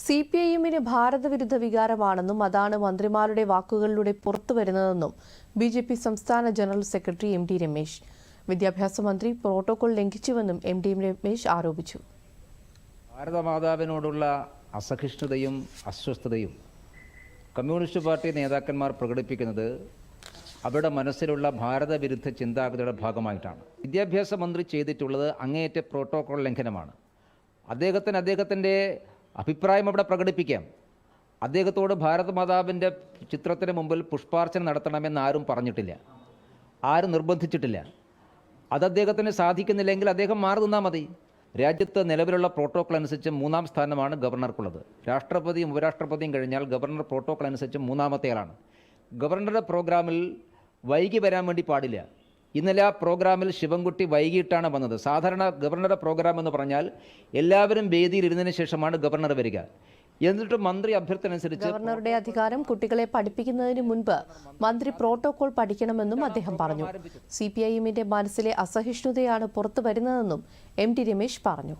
CPIഎമ്മിന് ഭാരതവിരുദ്ധ വികാരമാണെന്നും അതാണ് മന്ത്രിമാരുടെ വാക്കുകളിലൂടെ പുറത്തുവരുന്നതെന്നും BJP സംസ്ഥാന ജനറൽ സെക്രട്ടറി MD രമേശ്. വിദ്യാഭ്യാസ മന്ത്രി പ്രോട്ടോകോൾ ലംഘിച്ചുവെന്നും MD രമേശ് ആരോപിച്ചു. ഭാരതമാതാവിനോടുള്ള അസഹിഷ്ണുതയും അസ്വസ്ഥതയും കമ്മ്യൂണിസ്റ്റ് പാർട്ടി നേതാക്കന്മാർ പ്രകടിപ്പിക്കുന്നത് അവരുടെ മനസ്സിലുള്ള ഭാരതവിരുദ്ധ ചിന്താഗതിയുടെ ഭാഗമായിട്ടാണ്. വിദ്യാഭ്യാസ മന്ത്രി ചെയ്തിട്ടുള്ളത് അങ്ങേയറ്റ പ്രോട്ടോകോൾ ലംഘനമാണ്. അദ്ദേഹത്തിൻ്റെ അഭിപ്രായം അവിടെ പ്രകടിപ്പിക്കാം. അദ്ദേഹത്തോട് ഭാരതമാതാവിൻ്റെ ചിത്രത്തിന് മുമ്പിൽ പുഷ്പാർച്ചന നടത്തണമെന്ന് ആരും പറഞ്ഞിട്ടില്ല, ആരും നിർബന്ധിച്ചിട്ടില്ല. അത് അദ്ദേഹത്തിന് സാധിക്കുന്നില്ലെങ്കിൽ അദ്ദേഹം മാറി നിന്നാൽ മതി. രാജ്യത്ത് നിലവിലുള്ള പ്രോട്ടോകോൾ അനുസരിച്ച് 3ാം സ്ഥാനമാണ് ഗവർണർക്കുള്ളത്. രാഷ്ട്രപതിയും ഉപരാഷ്ട്രപതിയും കഴിഞ്ഞാൽ ഗവർണർ പ്രോട്ടോകോൾ അനുസരിച്ച് 3ാമത്തെ ആളാണ്. ഗവർണറുടെ പ്രോഗ്രാമിൽ വൈകി വരാൻ വേണ്ടി പാടില്ല. ഇന്നലെ ആ പ്രോഗ്രാമിൽ ശിവൻകുട്ടി വൈകിട്ടാണ് വന്നത്. സാധാരണ ഗവർണറുടെ പ്രോഗ്രാം എന്ന് പറഞ്ഞാൽ എല്ലാവരും വേദിയിൽ ഇരുന്നതിന് ശേഷമാണ് ഗവർണർ വരിക. എന്നിട്ട് മന്ത്രി അഭ്യർത്ഥന അനുസരിച്ച് ഗവർണറുടെ അധികാരം കുട്ടികളെ പഠിപ്പിക്കുന്നതിന് മുൻപ് മന്ത്രി പ്രോട്ടോകോൾ പഠിക്കണമെന്നും അദ്ദേഹം പറഞ്ഞു. CPIഎമ്മിന്റെ മനസ്സിലെ അസഹിഷ്ണുതയാണ് പുറത്തു വരുന്നതെന്നും MD രമേശ് പറഞ്ഞു.